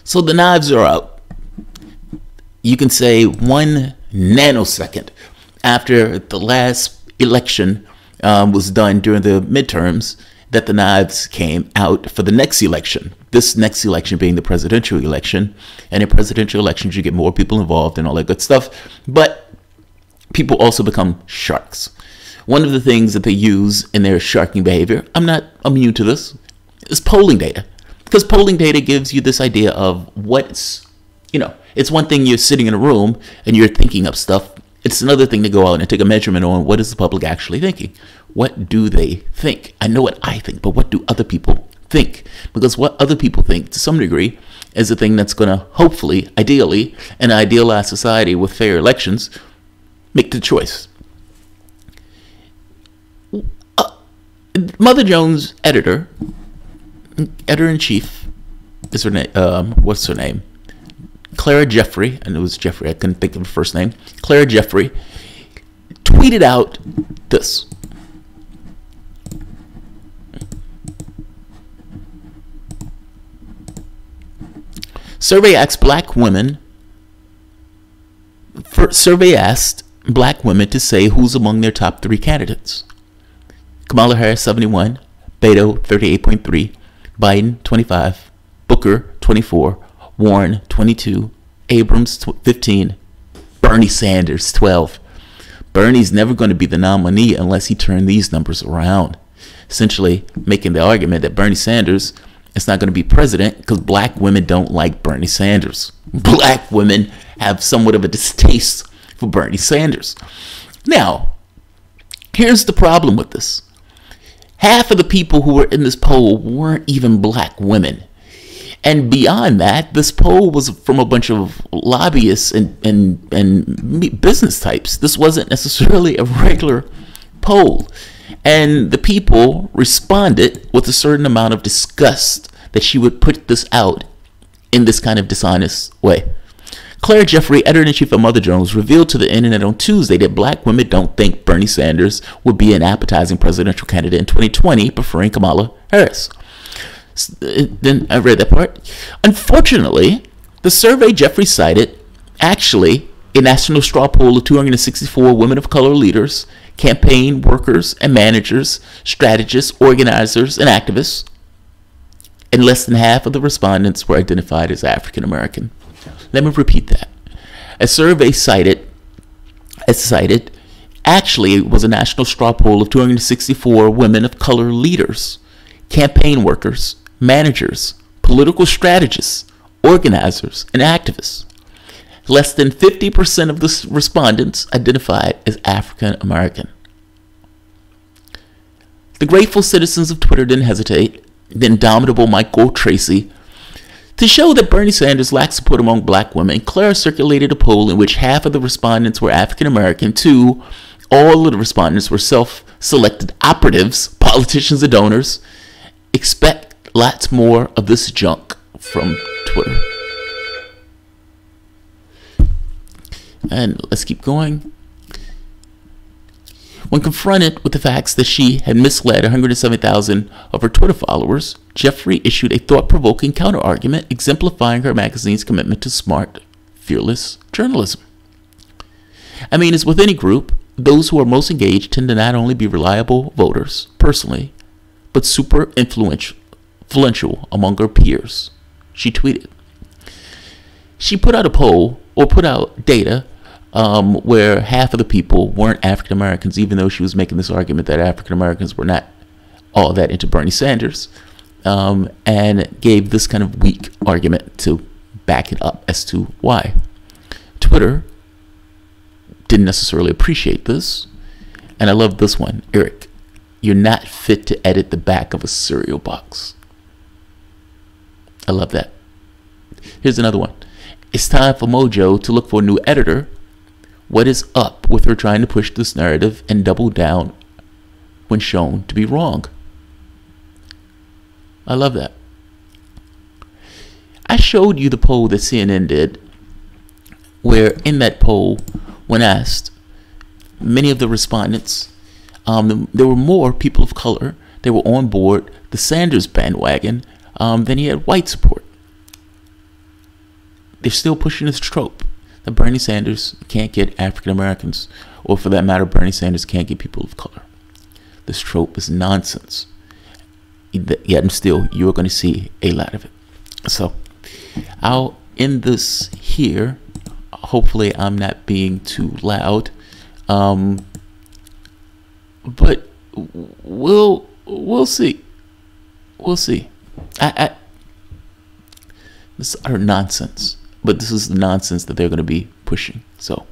So the knives are out. You can say 1 nanosecond after the last election was done during the midterms that the knives came out for the next election. This next election being the presidential election. And in presidential elections, you get more people involved and all that good stuff. But people also become sharks. One of the things that they use in their sharking behavior, I'm not immune to this, is polling data. Because polling data gives you this idea of what's, it's one thing you're sitting in a room and you're thinking up stuff. It's another thing to go out and take a measurement on what is the public actually thinking. What do they think? I know what I think, but what do other people think? Because what other people think, to some degree, is the thing that's going to hopefully, ideally, in an idealized society with fair elections, make the choice. Mother Jones' editor-in-chief, is her name? What's her name? Clara Jeffrey, and it was Jeffrey, I couldn't think of her first name. Clara Jeffrey tweeted out this. Survey asked black women to say who's among their top 3 candidates. Kamala Harris, 71, Beto, 38.3, Biden, 25, Booker, 24, Warren, 22, Abrams, 15, Bernie Sanders, 12. Bernie's never going to be the nominee unless he turns these numbers around. Essentially making the argument that Bernie Sanders is not going to be president because black women don't like Bernie Sanders. Black women have somewhat of a distaste for Bernie Sanders. Now, here's the problem with this. Half of the people who were in this poll weren't even black women. And beyond that, this poll was from a bunch of lobbyists and business types. This wasn't necessarily a regular poll. And the people responded with a certain amount of disgust that she would put this out in this kind of dishonest way. Clara Jeffrey, editor-in-chief of Mother Jones, revealed to the internet on Tuesday that black women don't think Bernie Sanders would be an appetizing presidential candidate in 2020, preferring Kamala Harris. Then I read that part. Unfortunately, the survey Jeffrey cited actually a national straw poll of 264 women of color leaders, campaign workers and managers, strategists, organizers, and activists, and less than half of the respondents were identified as African American. Let me repeat that. A survey cited actually was a national straw poll of 264 women of color leaders, campaign workers, managers, political strategists, organizers, and activists. Less than 50% of the respondents identified as African American. The grateful citizens of Twitter didn't hesitate, the indomitable Michael Tracy, to show that Bernie Sanders lacks support among black women. Clara circulated a poll in which half of the respondents were African American. 2, all of the respondents were self-selected operatives, politicians, and donors. Expect lots more of this junk from Twitter. And let's keep going. When confronted with the facts that she had misled 170,000 of her Twitter followers, Jeffrey issued a thought-provoking counter-argument exemplifying her magazine's commitment to smart, fearless journalism. I mean, as with any group, those who are most engaged tend to not only be reliable voters personally, but super influential among her peers. She tweeted. She put out a poll, or put out data, where half of the people weren't African Americans, even though she was making this argument that African Americans were not all that into Bernie Sanders, and gave this kind of weak argument to back it up as to why. Twitter didn't necessarily appreciate this, and I love this one. Eric, you're not fit to edit the back of a cereal box. I love that. Here's another one. It's time for Mojo to look for a new editor. What is up with her trying to push this narrative and double down when shown to be wrong? I love that. I showed you the poll that CNN did, where in that poll, when asked, many of the respondents, there were more people of color. They were on board the Sanders bandwagon than he had white support. they're still pushing this trope that Bernie Sanders can't get African Americans, or for that matter, Bernie Sanders can't get people of color. This trope is nonsense. Yet and still, you're going to see a lot of it. So I'll end this here. Hopefully I'm not being too loud. But we'll see. We'll see. This is utter nonsense. But this is the nonsense that they're going to be pushing. So,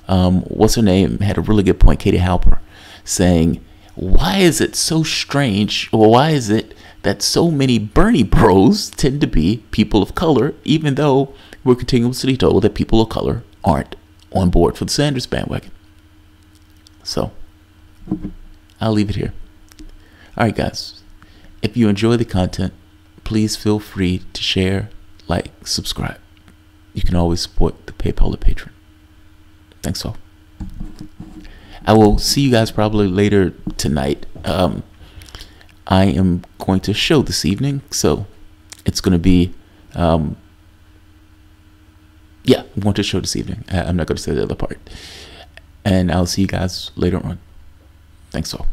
what's her name had a really good point, Katie Halper, saying, why is it so strange, or why is it that so many Bernie bros tend to be people of color, even though we're continuously told that people of color aren't on board for the Sanders bandwagon? So, I'll leave it here. All right, guys. If you enjoy the content, please feel free to share, like, subscribe. You can always support the PayPal or Patreon. Thanks all. I will see you guys probably later tonight. I am going to show this evening, so it's going to be, yeah, I'm going to show this evening. I'm not going to say the other part. And I'll see you guys later on. Thanks all.